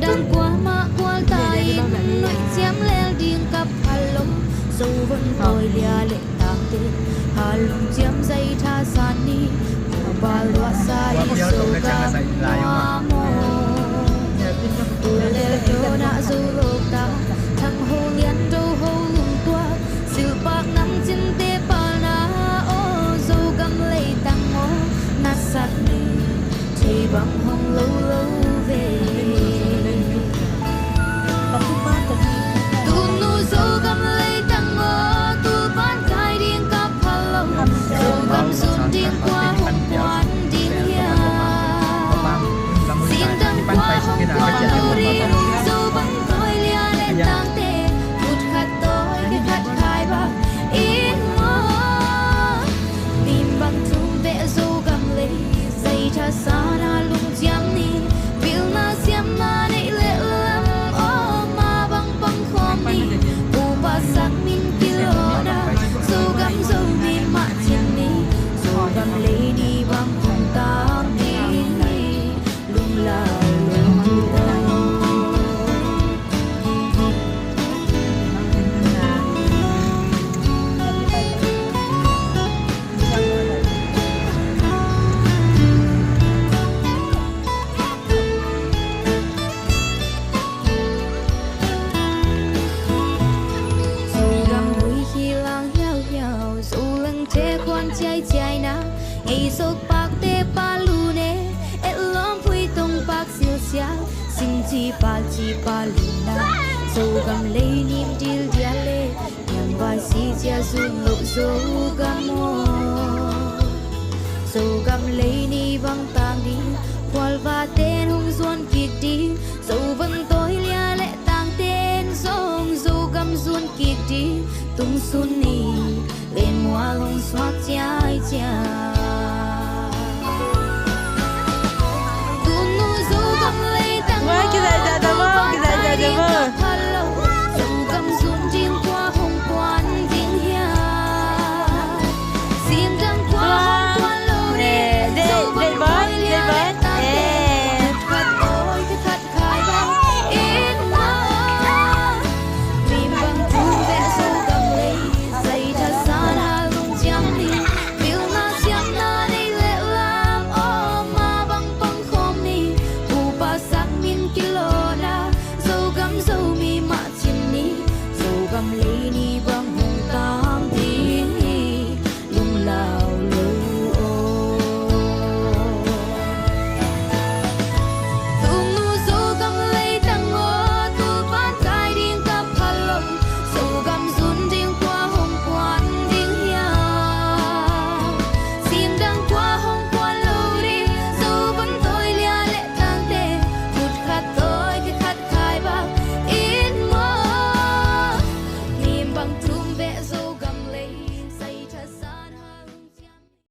đang qua mà qua tay nội chém lên điên cặp hà lông dâu vẫn vội lia lệ tàng tên hà lông chém dây tha san đi ba loa sai sâu cặp hoa mô tu lê cho đã du lục ta thằng hồ liên đâu hồ lung tua sự bạc nằm trên tê pa na ô dâu găm lấy tăng ngô nát sạt đi chỉ bằng hồng lâu lâu về tu nu dâu găm lấy tăng ngô tu bán cài điên cặp hà lông dâu găm xuân điên qua hồng quan điên hiền xin đăng qua hồng quan lâu điên dâu bắn coi lia lên tăng tê phút khát tối cái khát khai bạc ít mơ tìm bằng chung vẽ dâu găm lấy dây cha xa na lung chiang ni vil na xiêm na nệ lệ lắm ô ma băng băng khom đi u ba sang minh kilo na dâu găm dâu đi mạ chiang ni dâu găm lấy đi băng cùng tam đi lung la lung la ngày sốc bạc tê pa lu nè et lom phui tông bạc siêu xiao xin chi pa lu na dâu găm lấy niềm dil dia lê nhang ba si chia sun lộ dâu găm mô dâu găm lấy ni băng tang đi qual va tên hung duan kịch đi dâu vâng tối lia lệ tang tên dâu găm duan kịch đi tung sun ni lên mua hong xoát chia